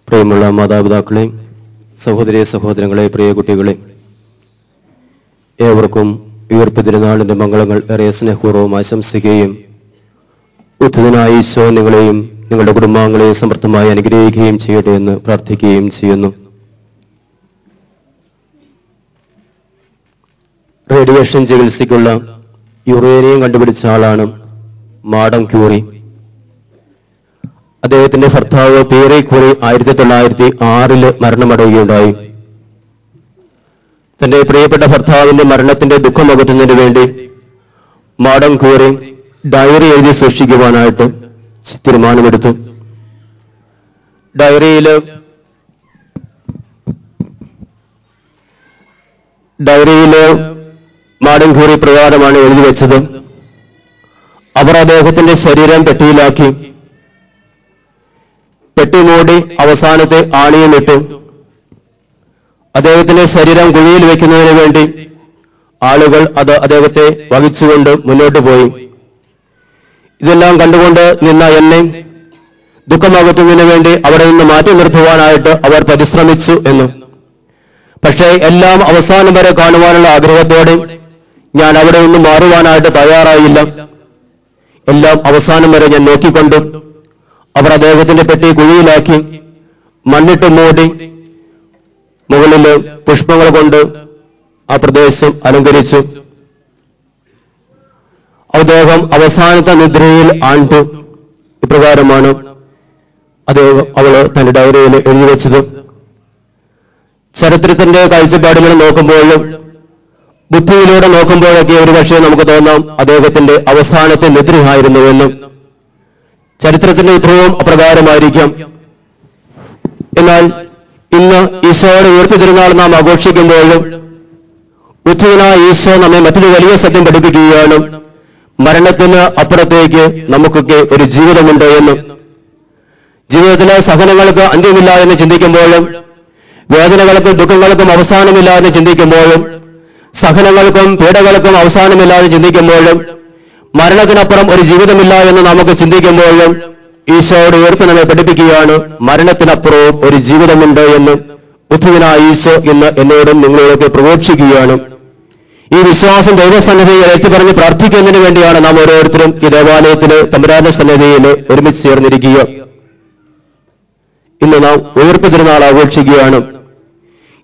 പ്രിയമുള്ള മാതാപിതാക്കളെ, സഹോദരി സഹോദരങ്ങളെ, പ്രിയ കുട്ടികളെ, ഏവർക്കും ഉയർപ്പ് തിരുനാളിന്റെ മംഗളങ്ങൾ ഏറെ സ്നേഹപൂർവ്വം ആശംസിക്കുകയും ഉദ്ധിതനായ ഈശോ നിങ്ങളെയും നിങ്ങളുടെ കുടുംബാംഗങ്ങളെയും സമൃദ്ധമായി അനുഗ്രഹിക്കുകയും ചെയ്യട്ടെ എന്ന് പ്രാർത്ഥിക്കുകയും ചെയ്യുന്നു. റേഡിയേഷൻ ചികിത്സയ്ക്കുള്ള യുറേനിയം കണ്ടുപിടിച്ച ആളാണ് മാഡം ക്യൂറി. അദ്ദേഹത്തിന്റെ ഭർത്താവ് പിയറെ ക്യൂറി 1906 മരണമടയുകയുണ്ടായി. തന്റെ പ്രിയപ്പെട്ട ഭർത്താവിന്റെ മരണത്തിന്റെ ദുഃഖമകറ്റുന്നതിന് വേണ്ടി മാഡം ക്യൂറി ഡയറി എഴുതി സൂക്ഷിക്കുവാനായിട്ട് തീരുമാനമെടുത്തു. ഡയറിയില് മാഡം ക്യൂറി പ്രകാരമാണ് എഴുതി വെച്ചത്. അവർ അദ്ദേഹത്തിന്റെ ശരീരം പെട്ടിയിലാക്കി, പെട്ടി മൂടി അവസാനത്തെ ആണിയുമിട്ടു. അദ്ദേഹത്തിന്റെ ശരീരം കുഴിയിൽ വെക്കുന്നതിന് വേണ്ടി ആളുകൾ അദ്ദേഹത്തെ വഹിച്ചുകൊണ്ട് മുന്നോട്ട് പോയി. ഇതെല്ലാം കണ്ടുകൊണ്ട് നിന്ന എന്നെ ദുഃഖമകറ്റുന്നതിന് വേണ്ടി അവിടെ നിന്ന് മാറ്റി നിർത്തുവാനായിട്ട് അവർ പരിശ്രമിച്ചു എന്ന്. പക്ഷേ എല്ലാം അവസാനം വരെ കാണുവാനുള്ള ആഗ്രഹത്തോടെ ഞാൻ അവിടെ നിന്ന് മാറുവാനായിട്ട് തയ്യാറായില്ല. എല്ലാം അവസാനം വരെ ഞാൻ നോക്കിക്കൊണ്ടു. അവർ അദ്ദേഹത്തിന്റെ പെട്ടി കുഴിയിലാക്കി മണ്ണിട്ട് മൂടി മുകളില് പുഷ്പങ്ങൾ കൊണ്ട് ആ പ്രദേശം അലങ്കരിച്ചു. അദ്ദേഹം അവസാനത്തെ നിദ്രയിൽ ആണ്ടു. ഇപ്രകാരമാണ് അവള് തന്റെ ഡയറിയിൽ എഴുതി വെച്ചത്. ചരിത്രത്തിന്റെ കാഴ്ചപ്പാടുകൾ നോക്കുമ്പോഴും ബുദ്ധിയിലൂടെ നോക്കുമ്പോഴൊക്കെ ഒരു പക്ഷേ നമുക്ക് തോന്നാം അദ്ദേഹത്തിന്റെ അവസാനത്തെ നിദ്രയായിരുന്നുവെന്ന്. ചരിത്രത്തിന്റെ ഉത്തരവും അപ്രകാരമായിരിക്കാം. എന്നാൽ ഇന്ന് ഈശോയുടെ ഉയർപ്പ് തിരുനാൾ നാം ആഘോഷിക്കുമ്പോഴും ഉദ്ധിതനായ ഈശോ നമ്മെ മറ്റൊരു വലിയ സത്യം പഠിപ്പിക്കുകയാണ്. മരണത്തിന് അപ്പുറത്തേക്ക് നമുക്കൊക്കെ ഒരു ജീവിതമുണ്ട് എന്ന്. ജീവിതത്തിലെ സഹനങ്ങൾക്ക് അന്ത്യമില്ല എന്ന് ചിന്തിക്കുമ്പോഴും വേദനകൾക്കും ദുഃഖങ്ങൾക്കും അവസാനമില്ല എന്ന് ചിന്തിക്കുമ്പോഴും സഹനങ്ങൾക്കും പീഡകൾക്കും അവസാനമില്ലാതെ ചിന്തിക്കുമ്പോഴും മരണത്തിനപ്പുറം ഒരു ജീവിതമില്ല എന്ന് നമുക്ക് ചിന്തിക്കുമ്പോഴും ഈശോയുടെ ഉയർപ്പ് നമ്മെ പഠിപ്പിക്കുകയാണ് മരണത്തിനപ്പുറവും ഒരു ജീവിതമുണ്ട് എന്ന്. ഉദ്ധിതനായ ഈശോ ഇന്ന് എന്നോടും നിങ്ങളോടൊക്കെ പ്രഘോഷിക്കുകയാണ്. ഈ വിശ്വാസം ദൈവസന്നിധിയിൽ ഏറ്റുപറഞ്ഞ് പ്രാർത്ഥിക്കുന്നതിന് വേണ്ടിയാണ് നാം ഓരോരുത്തരും ഈ ദേവാലയത്തില് തമ്പുരാന്റെ സന്നിധിയിൽ ഒരുമിച്ച് ചേർന്നിരിക്കുക. ഇന്ന് നാം ഉയർപ്പ് തിരുനാൾ ആഘോഷിക്കുകയാണ്.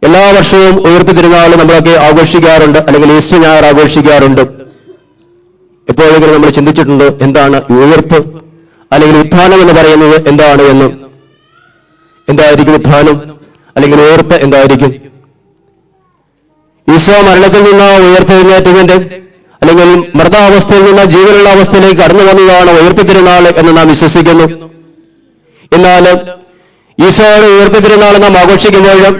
എല്ലാ വർഷവും ഉയർപ്പ് തിരുനാൾ നമ്മളൊക്കെ ആഘോഷിക്കാറുണ്ട്, അല്ലെങ്കിൽ ഈസ്റ്റർ ഞായർ ആഘോഷിക്കാറുണ്ട്. എപ്പോഴെങ്കിലും നമ്മൾ ചിന്തിച്ചിട്ടുണ്ട് എന്താണ് ഉയർപ്പ് അല്ലെങ്കിൽ ഉത്ഥാനം എന്ന് പറയുന്നത് എന്താണ് എന്ന്? എന്തായിരിക്കും ഉത്ഥാനം അല്ലെങ്കിൽ ഉയർപ്പ് എന്തായിരിക്കും? ഈശോ മരണത്തിൽ നിന്ന് ഉയർത്തെഴുന്നേറ്റതിന്റെ അല്ലെങ്കിൽ മൃതാവസ്ഥയിൽ നിന്ന് ജീവനുള്ള അവസ്ഥയിലേക്ക് കടന്നു വന്നതാണ് ഉയർപ്പ് തിരുനാൾ എന്ന് നാം വിശ്വസിക്കുന്നു. എന്നാൽ ഈശോയുടെ ഉയർപ്പ് തിരുനാൾ നാം ആഘോഷിക്കുമ്പോഴും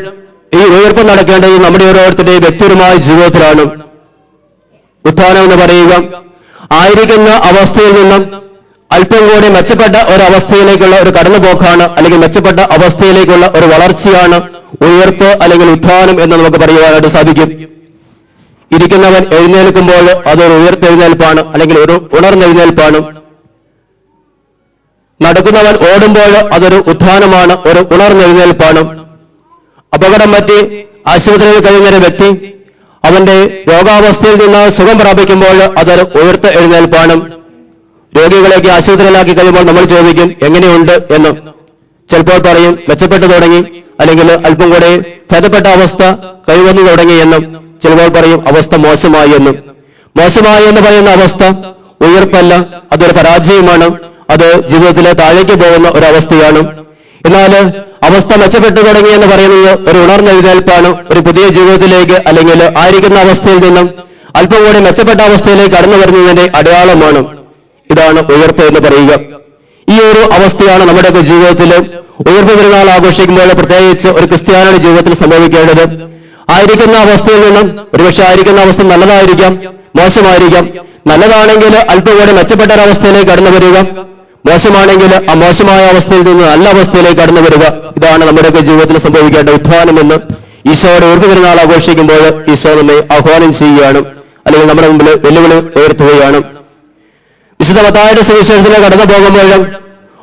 ഈ ഉയർപ്പ് നടക്കേണ്ടത് നമ്മുടെ ഓരോരുത്തരുടെയും വ്യക്തിപരമായ ജീവിതത്തിലാണ്. ഉത്ഥാനം എന്ന് പറയുക ആയിരിക്കുന്ന അവസ്ഥയിൽ നിന്നും അല്പം കൂടി മെച്ചപ്പെട്ട ഒരവസ്ഥയിലേക്കുള്ള ഒരു കടന്നുപോക്കാണ്, അല്ലെങ്കിൽ മെച്ചപ്പെട്ട അവസ്ഥയിലേക്കുള്ള ഒരു വളർച്ചയാണ് ഉയർപ്പ് അല്ലെങ്കിൽ ഉത്ഥാനം എന്ന് നമുക്ക് പറയുവാനായിട്ട് സാധിക്കും. ഇരിക്കുന്നവൻ എഴുന്നേൽക്കുമ്പോൾ അതൊരു ഉയർത്തെഴുന്നേൽപ്പാണ്, അല്ലെങ്കിൽ ഒരു ഉണർന്നെഴുന്നേൽപ്പാണ്. നടക്കുന്നവൻ ഓടുമ്പോൾ അതൊരു ഉത്ഥാനമാണ്, ഒരു ഉണർന്നെഴുന്നേൽപ്പാണ്. അപകടം പറ്റി ആശുപത്രിയിൽ കഴിയുന്നൊരു വ്യക്തി അവന്റെ രോഗാവസ്ഥയിൽ നിന്ന് സുഖം പ്രാപിക്കുമ്പോൾ അതൊരു ഉയർത്ത് എഴുന്നേൽപ്പാണ്. രോഗികളെയൊക്കെ ആശുപത്രിയിലാക്കി കഴിയുമ്പോൾ നമ്മൾ ചോദിക്കും എങ്ങനെയുണ്ട് എന്ന്. ചിലപ്പോൾ പറയും മെച്ചപ്പെട്ടു തുടങ്ങി, അല്ലെങ്കിൽ അല്പം കൂടെ ഭേദപ്പെട്ട അവസ്ഥ കൈവന്നു തുടങ്ങി എന്നും. ചിലപ്പോൾ പറയും അവസ്ഥ മോശമായി എന്നും. മോശമായി എന്ന് പറയുന്ന അവസ്ഥ ഉയർപ്പല്ല, അതൊരു പരാജയമാണ്. അത് ജീവിതത്തിലെ താഴേക്ക് പോകുന്ന ഒരു അവസ്ഥയാണ്. എന്നാൽ അവസ്ഥ മെച്ചപ്പെട്ടു തുടങ്ങി എന്ന് പറയുന്നത് ഒരു ഉണർന്നെഴുന്നേൽപ്പാണ്, ഒരു പുതിയ ജീവിതത്തിലേക്ക് അല്ലെങ്കിൽ ആയിരിക്കുന്ന അവസ്ഥയിൽ നിന്നും അല്പം കൂടി മെച്ചപ്പെട്ട അവസ്ഥയിലേക്ക് കടന്നു വരുന്നതിന്റെ അടയാളമാണ്. ഇതാണ് ഉയർപ്പ് എന്ന് പറയുക. ഈ ഒരു അവസ്ഥയാണ് നമ്മുടെയൊക്കെ ജീവിതത്തിൽ ഉയർപ്പ് തിരുനാൾ ആഘോഷിക്കുമ്പോൾ പ്രത്യേകിച്ച് ഒരു ക്രിസ്ത്യാനിയുടെ ജീവിതത്തിൽ സംഭവിക്കേണ്ടത്. ആയിരിക്കുന്ന അവസ്ഥയിൽ നിന്നും ഒരുപക്ഷെ ആയിരിക്കുന്ന അവസ്ഥ നല്ലതായിരിക്കാം, മോശമായിരിക്കാം. നല്ലതാണെങ്കിൽ അല്പം കൂടി മെച്ചപ്പെട്ട ഒരവസ്ഥയിലേക്ക് കടന്നു വരിക, മോശമാണെങ്കിൽ ആ മോശമായ അവസ്ഥയിൽ നിന്ന് നല്ല അവസ്ഥയിലേക്ക് കടന്നു വരിക. ഇതാണ് നമ്മുടെയൊക്കെ ജീവിതത്തിൽ സംഭവിക്കേണ്ട ഉത്ഥാനമെന്ന് ഈശോയുടെ ഉയർപ്പ് തിരുനാൾ ആഘോഷിക്കുമ്പോൾ ഈശോ നമ്മെ ആഹ്വാനം ചെയ്യുകയാണ്, അല്ലെങ്കിൽ നമ്മുടെ മുമ്പിൽ വെല്ലുവിളി ഉയർത്തുകയാണ്. വിശുദ്ധ മത്തായിയുടെ സുവിശേഷത്തിലേക്ക് കടന്നു പോകുമ്പോഴും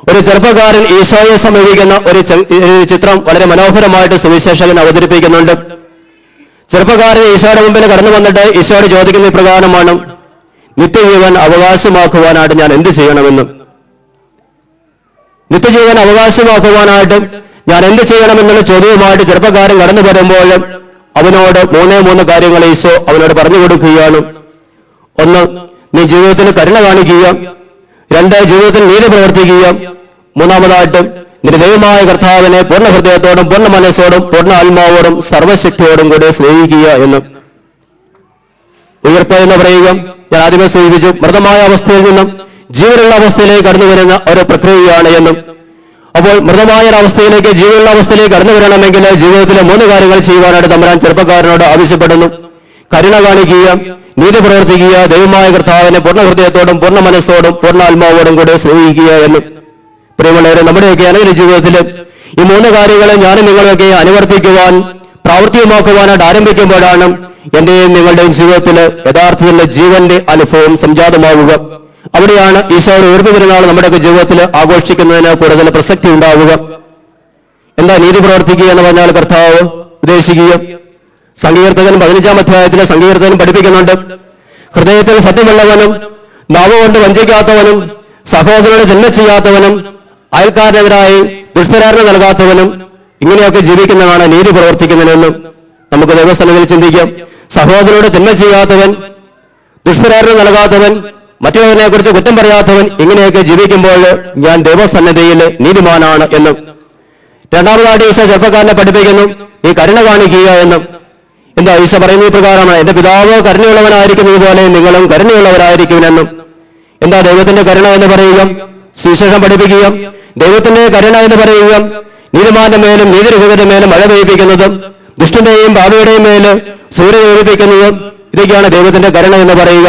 ഒരു ചെറുപ്പക്കാരൻ ഈശോയെ സമീപിക്കുന്ന ഒരു ചിത്രം വളരെ മനോഹരമായിട്ട് സുവിശേഷകൻ അവതരിപ്പിക്കുന്നുണ്ട്. ചെറുപ്പക്കാരൻ ഈശോയുടെ മുമ്പിൽ കടന്നു വന്നിട്ട് ഈശോയോട് ചോദിക്കുന്ന ഇപ്രകാരമാണ്: നിത്യജീവൻ അവകാശമാക്കുവാനായിട്ട് ഞാൻ എന്ത് ചെയ്യണമെന്ന്. നിത്യജീവൻ അവകാശമാക്കുവാനായിട്ട് ഞാൻ എന്ത് ചെയ്യണമെന്നുള്ള ചോദ്യവുമായിട്ട് ചെറുപ്പക്കാരൻ കടന്നു വരുമ്പോൾ അവനോട് മൂന്ന് കാര്യങ്ങൾ ഈശോ അവനോട് പറഞ്ഞു കൊടുക്കുകയാണ്. ഒന്ന്, നീ ജീവിതത്തിൽ കരുണ കാണിക്കുക. രണ്ട്, ജീവിതത്തിൽ നീതി പ്രവർത്തിക്കുക. മൂന്നാമതായിട്ട് നിന്റെ ദൈവമായ കർത്താവിനെ പൂർണ്ണ ഹൃദയത്തോടും പൂർണ്ണ മനസ്സോടും പൂർണ്ണ ആത്മാവോടും സർവശക്തിയോടും കൂടി സ്നേഹിക്കുക എന്ന്. ഉയർപ്പ് എന്ന് പറയുക ഞാൻ ആദ്യമേ സൂചിപ്പിച്ചു, മൃതമായ അവസ്ഥയിൽ നിന്നും ജീവനുള്ള അവസ്ഥയിലേക്ക് കടന്നു വരുന്ന ഒരു പ്രക്രിയയാണ് എന്നും. അപ്പോൾ മൃതമായ ഒരവസ്ഥയിലേക്ക് ജീവനുള്ള അവസ്ഥയിലേക്ക് കടന്നു വരണമെങ്കിൽ ജീവിതത്തിലെ 3 കാര്യങ്ങൾ ചെയ്യുവാനായിട്ട് തമ്പുരാൻ ചെറുപ്പക്കാരനോട് ആവശ്യപ്പെടുന്നു. കരുണ കാണിക്കുക, നീതി പ്രവർത്തിക്കുക, ദൈവമായ കർത്താവിനെ പൂർണ്ണ ഹൃദയത്തോടും പൂർണ്ണ മനസ്സോടും പൂർണ്ണ ആത്മാവോടും കൂടെ സ്നേഹിക്കുക എന്നും. പ്രിയമുള്ളവരെ, നമ്മുടെയൊക്കെ അനുദിന ജീവിതത്തിൽ ഈ 3 കാര്യങ്ങളെ ഞാനും നിങ്ങളൊക്കെ അനുവർത്തിക്കുവാൻ പ്രാവർത്തികമാക്കുവാനായിട്ട് ആരംഭിക്കുമ്പോഴാണ് എന്റെയും നിങ്ങളുടെയും ജീവിതത്തിൽ യഥാർത്ഥത്തിലുള്ള ജീവന്റെ അനുഭവം സംജാതമാവുക. അവിടെയാണ് ഈശോയുടെ ഉയർപ്പ് പെരുന്നാൾ നമ്മുടെയൊക്കെ ജീവിതത്തിൽ ആഘോഷിക്കുന്നതിന് കൂടുതൽ പ്രസക്തി ഉണ്ടാവുക. എന്താ നീതി പ്രവർത്തിക്കുക എന്ന് പറഞ്ഞാൽ കർത്താവ് ഉദ്ദേശിക്കുക? സങ്കീർത്തകൻ 15-ാം അധ്യായത്തിലെ സങ്കീർത്തകൻ പഠിപ്പിക്കുന്നുണ്ട്, ഹൃദയത്തിൽ സത്യമുള്ളവനും നാവ് കൊണ്ട് വഞ്ചിക്കാത്തവനും സഹോദരനോട് ജന്മ ചെയ്യാത്തവനും അയൽക്കാരനെതിരായി ദുഷ്പ്രേരണ നൽകാത്തവനും ഇങ്ങനെയൊക്കെ ജീവിക്കുന്നതാണ് നീതി പ്രവർത്തിക്കുന്നതിനെന്നും നമുക്ക് ദൈവസന്നിധിയിൽ ചിന്തിക്കാം. സഹോദരനോട് ജന്മ ചെയ്യാത്തവൻ, ദുഷ്പ്രേരണ നൽകാത്തവൻ, മറ്റുള്ളവനെ കുറിച്ച് കുറ്റം പറയാത്തവൻ ഇങ്ങനെയൊക്കെ ജീവിക്കുമ്പോൾ ഞാൻ ദൈവസന്നിധിയിൽ നീതിമാനാണ് എന്നും. രണ്ടാമതായിട്ട് ഈശോ ചെറുപ്പക്കാരനെ പഠിപ്പിക്കുന്നു, നീ കരുണ കാണിക്കുക എന്നും. എന്താ ഈശോ പറയുന്ന പ്രകാരമാണ്, എന്റെ പിതാവ് കരുണയുള്ളവനായിരിക്കുന്നത് പോലെ നിങ്ങളും കരുണയുള്ളവരായിരിക്കുമെന്നും. എന്താ ദൈവത്തിന്റെ കരുണ എന്ന് പറയുക? സുവിശേഷം പഠിപ്പിക്കുക. ദൈവത്തിന്റെ കരുണ എന്ന് പറയുക നീതിമാന്റെ മേലും നീതിരഹിതന്റെ മേലും മഴ പെയ്യിപ്പിക്കുന്നതും ദുഷ്ടന്റെയും പാപിയുടെയും മേല് സൂര്യൻ ഉദിപ്പിക്കുന്നതും ഇതൊക്കെയാണ് ദൈവത്തിന്റെ കരുണ എന്ന് പറയുക.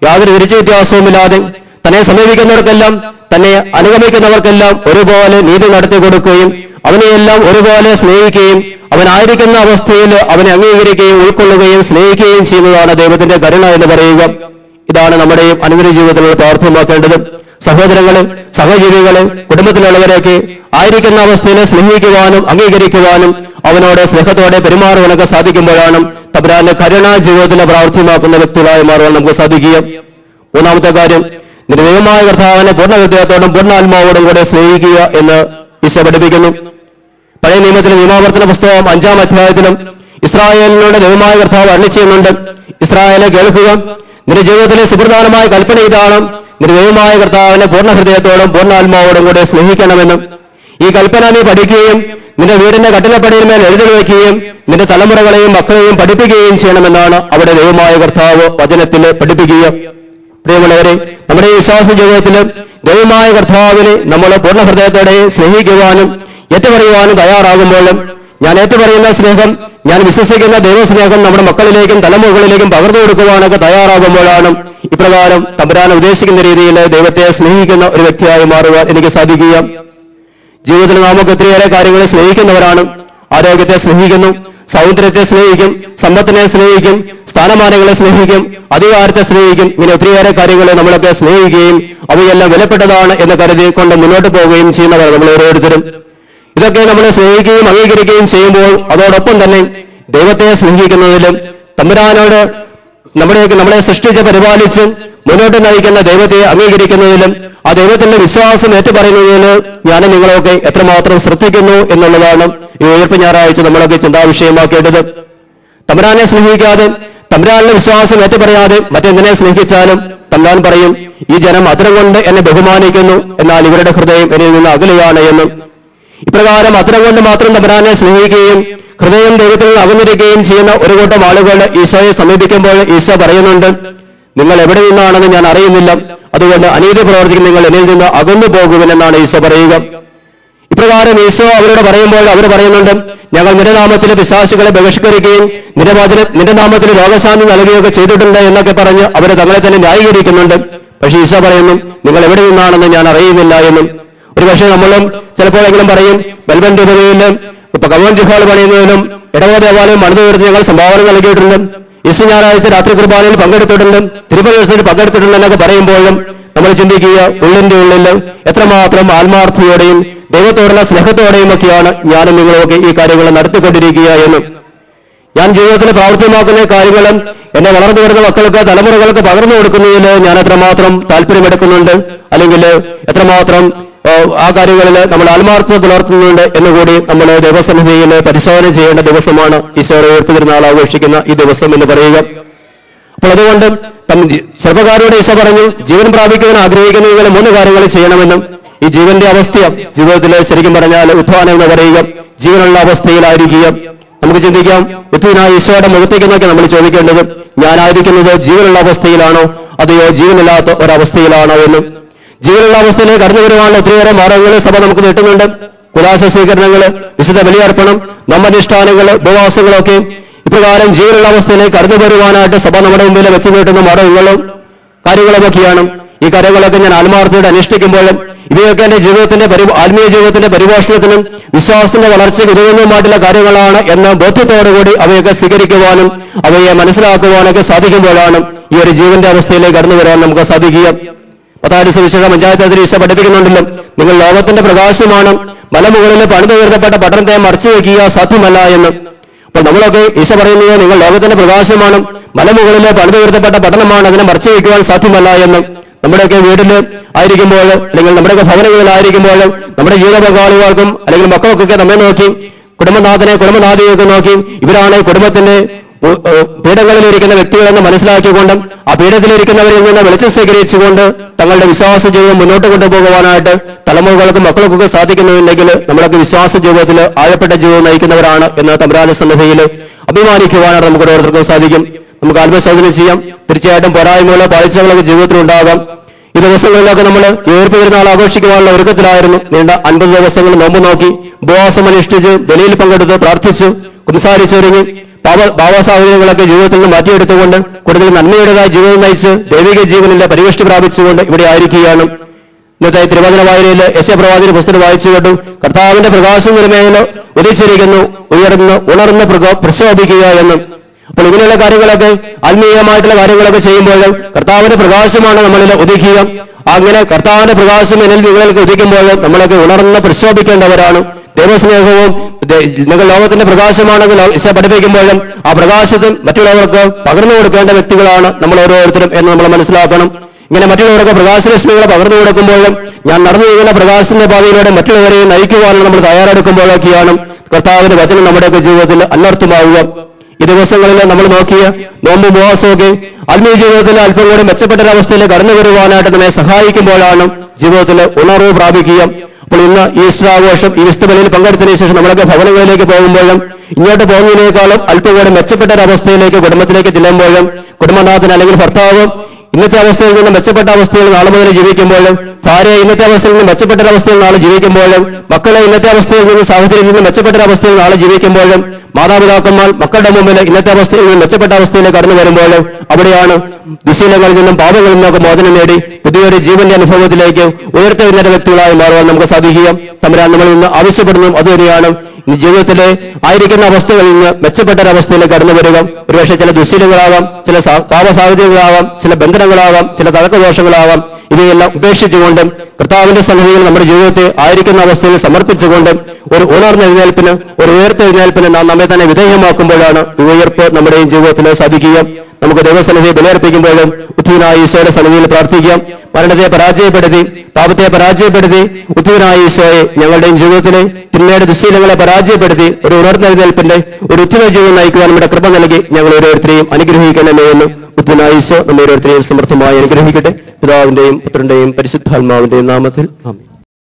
യാതൊരു തിരിച്ചു വ്യത്യാസവുമില്ലാതെ തന്നെ സമീപിക്കുന്നവർക്കെല്ലാം തന്നെ അനുഗമിക്കുന്നവർക്കെല്ലാം ഒരുപോലെ നീതി നടത്തി കൊടുക്കുകയും അവനെയെല്ലാം ഒരുപോലെ സ്നേഹിക്കുകയും അവനായിരിക്കുന്ന അവസ്ഥയിൽ അവനെ അംഗീകരിക്കുകയും ഉൾക്കൊള്ളുകയും സ്നേഹിക്കുകയും ചെയ്യുന്നതാണ് ദൈവത്തിന്റെ കരുണ എന്ന് പറയുക. ഇതാണ് നമ്മുടെയും അനുദിന ജീവിതത്തിൽ പ്രാർത്ഥനമാക്കേണ്ടത്. സഹോദരങ്ങളെ, സഹജീവികളെ, കുടുംബത്തിലുള്ളവരെയൊക്കെ ആയിരിക്കുന്ന അവസ്ഥയിൽ സ്നേഹിക്കുവാനും അംഗീകരിക്കുവാനും അവനോട് സ്നേഹത്തോടെ പെരുമാറുവാനൊക്കെ സാധിക്കുമ്പോഴാണ് തമ്പുരാന്റെ കരുണ ജീവിതത്തിൽ പ്രാർത്ഥനമാക്കുന്ന വ്യക്തികളായി മാറുവാൻ നമുക്ക് സാധിക്കുക. മൂന്നാമത്തെ കാര്യം, നിന്റെ ദൈവമായ കർത്താവിനെ പൂർണ്ണ ഹൃദയത്തോടും പൂർണ്ണ ആത്മാവോടും കൂടെ സ്നേഹിക്കുക എന്ന് ഈശോ പഠിപ്പിക്കുന്നു. പഴയ നിയമത്തിലെ നിയമാവർത്തന പുസ്തകം 5-ാം അധ്യായത്തിലും ഇസ്രായേലിനോട് ദൈവമായ കർത്താവ് അരുളി ചെയ്യുന്നുണ്ട്, ഇസ്രായേലെ കേൾക്കുക, നിന്റെ ജീവിതത്തിലെ സുപ്രധാനമായ കൽപ്പന ഇതാണ്, നിന്റെ ദൈവമായ കർത്താവിനെ പൂർണ്ണ ഹൃദയത്തോടും പൂർണ്ണ ആത്മാവോടും കൂടെ സ്നേഹിക്കണമെന്നും. ഈ കൽപ്പന നീ പഠിക്കുകയും നിന്റെ വീടിന്റെ കട്ടിലപ്പടിയിന്മേൽ എഴുതി വയ്ക്കുകയും നിന്റെ തലമുറകളെയും മക്കളെയും പഠിപ്പിക്കുകയും ചെയ്യണമെന്നാണ് അവിടെ ദൈവമായ കർത്താവ് വചനത്തിൽ പഠിപ്പിക്കുക. പ്രിയമുള്ളവരെ, നമ്മുടെ ഈ വിശ്വാസ ജീവിതത്തിൽ ദൈവമായ കർത്താവിനെ നമ്മൾ പൂർണ്ണ ഹൃദയത്തോടെ സ്നേഹിക്കുവാനും ഏറ്റുപറയുവാനും തയ്യാറാകുമ്പോഴും ഞാൻ ഏറ്റുപറയുന്ന സ്നേഹം, ഞാൻ വിശ്വസിക്കുന്ന ദൈവസ്നേഹം നമ്മുടെ മക്കളിലേക്കും തലമുറകളിലേക്കും പകർന്നു കൊടുക്കുവാനൊക്കെ തയ്യാറാകുമ്പോഴാണ് ഇപ്രകാരം തമ്പുരാൻ ഉദ്ദേശിക്കുന്ന രീതിയിൽ ദൈവത്തെ സ്നേഹിക്കുന്ന ഒരു വ്യക്തിയായി മാറുവാൻ എനിക്ക് സാധിക്കുക. ജീവിതത്തിൽ നമുക്ക് ഒത്തിരിയേറെ കാര്യങ്ങളെ സ്നേഹിക്കുന്നവരാണ്. ആരോഗ്യത്തെ സ്നേഹിക്കുന്നു, സൗന്ദര്യത്തെ സ്നേഹിക്കും, സമ്പത്തിനെ സ്നേഹിക്കും, സ്ഥാനമാനങ്ങളെ സ്നേഹിക്കും, അധികാരത്തെ സ്നേഹിക്കും. ഇങ്ങനെ ഒത്തിരിയേറെ കാര്യങ്ങളെ നമ്മളൊക്കെ സ്നേഹിക്കുകയും അവയെല്ലാം വിലപ്പെട്ടതാണ് എന്ന് കരുതിക്കൊണ്ട് മുന്നോട്ട് പോവുകയും ചെയ്യുന്നവർ നമ്മൾ ഓരോരുത്തരും. ഇതൊക്കെ നമ്മളെ സ്നേഹിക്കുകയും അംഗീകരിക്കുകയും ചെയ്യുമ്പോൾ അതോടൊപ്പം തന്നെ ദൈവത്തെ സ്നേഹിക്കുന്നതിലും തമ്പുരാനോട് നമ്മളെ സൃഷ്ടിച്ച് പരിപാലിച്ച് മുന്നോട്ട് നയിക്കുന്ന ദൈവത്തെ അംഗീകരിക്കുന്നതിലും ആ ദൈവത്തിന്റെ വിശ്വാസം ഏറ്റുപറയുന്നതിന് ഞാനും നിങ്ങളൊക്കെ എത്രമാത്രം ശ്രദ്ധിക്കുന്നു എന്നുള്ളതാണ് ഈ ഉയർപ്പ് ഞായറാഴ്ച നമ്മളൊക്കെ ചിന്താവിഷയമാക്കേണ്ടത്. തമ്പുരാനെ സ്നേഹിക്കാതെ തമ്പുരാനിലെ വിശ്വാസം ഏറ്റുപറയാതെ മറ്റെന്തിനെ സ്നേഹിച്ചാലും തമ്പുരാൻ പറയും, ഈ ജനം അത്തരം കൊണ്ട് എന്നെ ബഹുമാനിക്കുന്നു, എന്നാൽ ഇവരുടെ ഹൃദയം എന്നിൽ നിന്ന് അകലെയാണ് എന്നും. ഇപ്രകാരം അത്തരം കൊണ്ട് മാത്രം തമ്പുരാനെ സ്നേഹിക്കുകയും ഹൃദയം ദൈവത്തിൽ നിന്ന് അകന്നിരിക്കുകയും ചെയ്യുന്ന ഒരു കൂട്ടം ആളുകൾ ഈശോയെ സമീപിക്കുമ്പോൾ ഈശോ പറയുന്നുണ്ട്, നിങ്ങൾ എവിടെ നിന്നാണെന്ന് ഞാൻ അറിയുന്നില്ല, അതുകൊണ്ട് അനീതി പ്രവർത്തിക്കുന്ന നിങ്ങൾ എന്നിൽ നിന്ന് അകന്നു പോകുമെന്നാണ് ഈശോ പറയുക. ഇപ്രകാരം ഈശോ അവരോട് പറയുമ്പോൾ അവർ പറയുന്നുണ്ട്, ഞങ്ങൾ നിന്റെ നാമത്തിൽ പിശാചുകളെ ബഹിഷ്കരിക്കുകയും നിന്റെ നാമത്തിൽ രോഗശാന്തി നൽകുകയൊക്കെ ചെയ്തിട്ടുണ്ട് എന്നൊക്കെ പറഞ്ഞ് അവരെ തങ്ങളെ തന്നെ ന്യായീകരിക്കുന്നുണ്ട്. പക്ഷെ ഈശോ പറയുന്നു, നിങ്ങൾ എവിടെ നിന്നാണെന്ന് ഞാൻ അറിയുന്നില്ല എന്നും. ഒരുപക്ഷെ നമ്മളും ചിലപ്പോഴെങ്കിലും പറയും, മെൽബൺ രൂപതയിലും ഇപ്പൊ കമ്മ്യൂണിറ്റി ഹാൾ പണിയുന്നതിനും ഇടവ ദേവാലയം മണുതീർത്ത് ഞങ്ങൾ സംഭാവന നൽകിയിട്ടുണ്ട്, ഈശോ ഞായറാഴ്ച രാത്രി കുർബാനയിൽ പങ്കെടുത്തിട്ടുണ്ട്, തിരുപ്പതി പങ്കെടുത്തിട്ടുണ്ട് എന്നൊക്കെ പറയുമ്പോഴും നമ്മൾ ചിന്തിക്കുക, ഉള്ളിന്റെ ഉള്ളിൽ എത്രമാത്രം ആത്മാർത്ഥതയോടെയും ദൈവത്തോടുള്ള സ്നേഹത്തോടെയും ഒക്കെയാണ് ഞാനും നിങ്ങളുമൊക്കെ ഈ കാര്യങ്ങൾ നടത്തിക്കൊണ്ടിരിക്കുക എന്ന്. ഞാൻ ജീവിതത്തിൽ പ്രാവർത്തികമാക്കുന്ന കാര്യങ്ങളും എന്നെ വളർന്നു വരുന്ന മക്കൾക്ക്, തലമുറകൾക്ക് പകർന്നു കൊടുക്കുന്നതിൽ ഞാൻ എത്രമാത്രം താല്പര്യമെടുക്കുന്നുണ്ട്, അല്ലെങ്കിൽ എത്രമാത്രം ആ കാര്യങ്ങളിൽ നമ്മൾ ആത്മാർത്ഥത പുലർത്തുന്നുണ്ട് എന്നുകൂടി നമ്മൾ ദൈവസന്നിധിയിൽ പരിശോധന ചെയ്യേണ്ട ദിവസമാണ് ഈശോയുടെ ഉയർത്തുതിരുന്നാൾ ആഘോഷിക്കുന്ന ഈ ദിവസം എന്ന് പറയുക. അപ്പോൾ അതുകൊണ്ട് ചെറുപ്പക്കാരോട് ഈശോ പറഞ്ഞു, ജീവൻ പ്രാപിക്കുവാൻ ആഗ്രഹിക്കുന്നതിൽ 3 കാര്യങ്ങൾ ചെയ്യണമെന്നും. ഈ ജീവന്റെ അവസ്ഥ ജീവിതത്തിൽ ശരിക്കും പറഞ്ഞാൽ ഉത്ഥാനം എന്ന് പറയുക, ജീവനുള്ള അവസ്ഥയിലായിരിക്കുക. നമുക്ക് ചിന്തിക്കാം, ഉത്ഥനായ ഈശോയുടെ മുഖത്തേക്ക് നോക്കി നമ്മൾ ചോദിക്കേണ്ടത്, ഞാനായിരിക്കുന്നത് ജീവനുള്ള അവസ്ഥയിലാണോ അതെയോ ജീവനില്ലാത്ത ഒരവസ്ഥയിലാണോ എന്ന്. ജീവനുള്ള അവസ്ഥയിലേക്ക് കടന്നു വരുവാനുള്ള ഒത്തിരിയേറെ മാർഗങ്ങൾ സഭ നമുക്ക് നീട്ടുന്നുണ്ട്. കുലാശ സ്വീകരണങ്ങൾ, വിശുദ്ധ ബലിയർപ്പണം, നമ്മനിഷ്ഠാനങ്ങൾ, ഉപവാസങ്ങളൊക്കെ ഇപ്രകാരം ജീവനുള്ള അവസ്ഥയിലേക്ക് കടന്നു വരുവാനായിട്ട് സഭ നമ്മുടെ മുമ്പിൽ വെച്ച് നീട്ടുന്ന മാർഗങ്ങളും കാര്യങ്ങളുമൊക്കെയാണ്. ഈ കാര്യങ്ങളൊക്കെ ഞാൻ ആത്മാർത്ഥതയോടെ അനുഷ്ഠിക്കുമ്പോഴും ഇവയൊക്കെ എന്റെ ജീവിതത്തിന്റെ ആത്മീയ ജീവിതത്തിന്റെ പരിപോഷണത്തിനും വിശ്വാസത്തിന്റെ വളർച്ചയ്ക്ക് ഉതകുന്നതുമായിട്ടുള്ള കാര്യങ്ങളാണ് എന്ന ബോധ്യത്തോടുകൂടി അവയൊക്കെ സ്വീകരിക്കുവാനും അവയെ മനസ്സിലാക്കുവാനൊക്കെ സാധിക്കുമ്പോഴാണ് ഈ ഒരു ജീവന്റെ അവസ്ഥയിലേക്ക് കടന്നു വരാൻ നമുക്ക് സാധിക്കുക. പത്താം സുവിശേഷ പഞ്ചായത്ത് ഈശോ പഠിപ്പിക്കുന്നുണ്ടല്ലോ, നിങ്ങൾ ലോകത്തിന്റെ പ്രകാശമാണ്, മലമുകളിൽ പണിത് ഉയർത്തപ്പെട്ട പട്ടണത്തെ മറച്ചു വയ്ക്കുക സാധ്യമല്ല എന്ന്. അപ്പോൾ നമ്മളൊക്കെ ഈശോ പറയുന്നത്, നിങ്ങൾ ലോകത്തിന്റെ പ്രകാശമാണ്, മലമുകളിൽ പണിത് ഉയർത്തപ്പെട്ട പട്ടണമാണ്, അതിനെ മറച്ചു വയ്ക്കുവാൻ സാധ്യമല്ല എന്ന്. നമ്മുടെയൊക്കെ വീട്ടിൽ ആയിരിക്കുമ്പോൾ, അല്ലെങ്കിൽ നമ്മുടെയൊക്കെ ഭവനങ്ങളിലായിരിക്കുമ്പോൾ, നമ്മുടെ ജീവിത പങ്കാളികൾക്കും അല്ലെങ്കിൽ മക്കൾക്കൊക്കെ നമ്മെ നോക്കി, കുടുംബനാഥിയൊക്കെ നോക്കി, ഇവരാണ് കുടുംബത്തിന്റെ പീഠങ്ങളിലിരിക്കുന്ന വ്യക്തികളെന്ന് മനസ്സിലാക്കിക്കൊണ്ട് ആ പീഠത്തിലിരിക്കുന്നവരിൽ നിന്ന് വെളിച്ചം സ്വീകരിച്ചുകൊണ്ട് തങ്ങളുടെ വിശ്വാസ ജീവിതം മുന്നോട്ട് കൊണ്ടുപോകുവാനായിട്ട് തലമുറകൾക്കും മക്കൾക്കൊക്കെ സാധിക്കുന്നുണ്ടെങ്കിൽ നമ്മളൊക്കെ വിശ്വാസ ജീവിതത്തിൽ ആഴപ്പെട്ട ജീവിതം നയിക്കുന്നവരാണ് എന്ന് തമ്പുരാന്റെ സന്നിധിയിൽ അഭിമാനിക്കുവാനായിട്ട് നമുക്ക് ഓരോരുത്തർക്കും സാധിക്കും. നമുക്ക് ആത്മശോധന ചെയ്യാം. തീർച്ചയായിട്ടും പോരായ്മകളോ പാഴ്ചകളൊക്കെ ജീവിതത്തിൽ ഉണ്ടാകാം. ഈ ദിവസങ്ങളിലൊക്കെ നമ്മൾ ഉയർപ്പ് പെരുന്നാൾ ആഘോഷിക്കുവാനുള്ള ഒരുക്കത്തിലായിരുന്നു. നീണ്ട 50 ദിവസങ്ങൾ നോമ്പ് നോക്കി, ഉപവാസം അനുഷ്ഠിച്ച്, ബലിയിൽ പങ്കെടുത്ത്, പ്രാർത്ഥിച്ചു, കുംസാരിച്ചൊരുങ്ങി, ഭാവസാഹചര്യങ്ങളൊക്കെ ജീവിതത്തിൽ നിന്ന് മാറ്റിയെടുത്തുകൊണ്ട് കൂടുതൽ നന്മയുടേതായ ജീവിതം നയിച്ച് ദൈവിക ജീവനിലെ പരിപുഷ്ടി പ്രാപിച്ചുകൊണ്ട് ഇവിടെ ആയിരിക്കുകയാണ്. ഇന്നത്തെ തിരുവചന വായനയിൽ യെശയ്യാ പുസ്തകം വായിച്ചുകൊണ്ടും കർത്താവിന്റെ പ്രകാശം നിർമ്മയിൽ ഉദിച്ചിരിക്കുന്നു, ഉണർന്ന് പ്രശോഭിക്കുക എന്ന്. അപ്പോൾ ഇങ്ങനെയുള്ള കാര്യങ്ങളൊക്കെ ആത്മീയമായിട്ടുള്ള കാര്യങ്ങളൊക്കെ ചെയ്യുമ്പോൾ കർത്താവിന്റെ പ്രകാശമാണ് നമ്മളിൽ ഉദിക്കുക. അങ്ങനെ കർത്താവിന്റെ പ്രകാശം എന്നിൽ നിങ്ങൾക്ക് ഉദിക്കുമ്പോൾ നമ്മളൊക്കെ ഉണർന്ന് പ്രശോഭിക്കേണ്ടവരാണ്. ദൈവസ്നേഹവും നിങ്ങൾ ലോകത്തിന്റെ പ്രകാശമാണെന്ന് ഈശോ പഠിപ്പിക്കുമ്പോഴും ആ പ്രകാശത്തിൽ മറ്റുള്ളവർക്ക് പകർന്നു കൊടുക്കേണ്ട വ്യക്തികളാണ് നമ്മൾ ഓരോരുത്തരും എന്ന് നമ്മൾ മനസ്സിലാക്കണം. ഇങ്ങനെ മറ്റുള്ളവർക്ക് പ്രകാശരശ്മികളെ പകർന്നു കൊടുക്കുമ്പോഴും ഞാൻ നടന്നു നീങ്ങുന്ന പ്രകാശത്തിന്റെ പാതയിലൂടെ മറ്റുള്ളവരെയും നയിക്കുവാനും നമ്മൾ തയ്യാറെടുക്കുമ്പോഴൊക്കെയാണ് കർത്താവിന്റെ വചനം നമ്മുടെയൊക്കെ ജീവിതത്തിൽ അനർത്ഥമാവുക. ഈ ദിവസങ്ങളിൽ നമ്മൾ നോക്കിയ നോമ്പ് ഉപവാസമൊക്കെ ആത്മീയ ജീവിതത്തിൽ അല്പം കൂടി മെച്ചപ്പെട്ടൊരവസ്ഥയിൽ കടന്നു വരുവാനായിട്ട് നമ്മെ സഹായിക്കുമ്പോഴാണ് ജീവിതത്തിൽ ഉണർവ് പ്രാപിക്കുക. അപ്പോൾ ഇന്ന് ഈസ്റ്റർ ആഘോഷം, ഈ വിശുദ്ധ ബലിയിൽ പങ്കെടുത്തതിനു ശേഷം നമ്മളൊക്കെ ഭവനങ്ങളിലേക്ക് പോകുമ്പോഴും ഇങ്ങോട്ട് പോകുന്നതിനേക്കാളും അല്പം കൂടി മെച്ചപ്പെട്ടൊരവസ്ഥയിലേക്ക് കുടുംബത്തിലേക്ക് ചെല്ലുമ്പോഴും കുടുംബനാഥൻ അല്ലെങ്കിൽ ഭർത്താവ് ഇന്നത്തെ അവസ്ഥയിൽ നിന്ന് മെച്ചപ്പെട്ട അവസ്ഥയിൽ നാളെ മുതൽ ജീവിക്കുമ്പോഴും, ഭാര്യ ഇന്നത്തെ അവസ്ഥയിൽ നിന്ന് മെച്ചപ്പെട്ടൊരവസ്ഥയിൽ നാളെ ജീവിക്കുമ്പോഴും, മക്കളെ ഇന്നത്തെ അവസ്ഥയിൽ നിന്ന് സാഹചര്യത്തിൽ നിന്ന് മെച്ചപ്പെട്ടൊരവസ്ഥയിൽ നാളെ ജീവിക്കുമ്പോഴും, മാതാപിതാക്കന്മാർ മക്കളുടെ മുമ്പിൽ ഇന്നത്തെ അവസ്ഥയിൽ നിന്ന് മെച്ചപ്പെട്ട അവസ്ഥയിലേക്ക് കടന്നു വരുമ്പോഴും അവിടെയാണ് ദുശീലങ്ങളിൽ നിന്നും പാപങ്ങളിൽ നിന്നൊക്കെ മോചനം നേടി പുതിയൊരു ജീവന്റെ അനുഭവത്തിലേക്ക് ഉയർത്തെഴുന്നേറ്റ വ്യക്തികളായി മാറുവാൻ നമുക്ക് സാധിക്കുക. തമ്പുരാൻ നമ്മളിൽ നിന്ന് ആവശ്യപ്പെടുന്നതും അതുതന്നെയാണ്. ജീവിതത്തിലെ ആയിരിക്കുന്ന അവസ്ഥകളിൽ നിന്ന് മെച്ചപ്പെട്ടൊരവസ്ഥയിലേക്ക് കടന്നു വരിക. ഒരുപക്ഷെ ചില ദുശീലങ്ങളാവാം, ചില പാപ സാഹചര്യങ്ങളാവാം, ചില ബന്ധനങ്ങളാവാം, ചില തർക്കദോഷങ്ങളാവാം. ഇവയെല്ലാം ഉപേക്ഷിച്ചുകൊണ്ടും കർത്താവിന്റെ സന്നിധിയിൽ നമ്മുടെ ജീവിതത്തെ ആയിരിക്കുന്ന അവസ്ഥയിൽ സമർപ്പിച്ചുകൊണ്ടും ഒരു ഉണർന്നെഴുന്നേൽപ്പിന്, ഒരു ഉയർത്തെഴുന്നേൽപ്പിന് നാം നമ്മെ തന്നെ വിധേയമാക്കുമ്പോഴാണ് ഈ ഉയർപ്പ് നമ്മുടെയും ജീവിതത്തിൽ സാധിക്കുക. നമുക്ക് ദൈവസന്നിധിയെ ബലിയർപ്പിക്കുമ്പോഴും ഉത്ഥിതനായ ഈശോയുടെ സന്നിധിയിൽ പ്രാർത്ഥിക്കാം. മരണത്തെ പരാജയപ്പെടുത്തി, പാപത്തെ പരാജയപ്പെടുത്തി ഉത്ഥിതനായ ഈശോയെ ഞങ്ങളുടെയും ജീവിതത്തിലെ തിന്മയുടെ ദുശീലങ്ങളെ പരാജയപ്പെടുത്തി ഒരു ഉണർന്നെഴുന്നേൽപ്പിന്റെ ഒരു ഉത്ഥിത ജീവിതം നയിക്കുവാൻ നമ്മുടെ കൃപ നൽകി ഞങ്ങൾ ഓരോരുത്തരെയും അനുഗ്രഹിക്കണമേ എന്ന് ഉത്ഥിതനായ ഈശോ നമ്മെ ഓരോരുത്തരെയും സമർത്ഥമായി അനുഗ്രഹിക്കട്ടെ. പിതാവിന്റെയും പുത്രന്റെയും പരിശുദ്ധാത്മാവിന്റെയും നാമത്തിൽ ആമേൻ.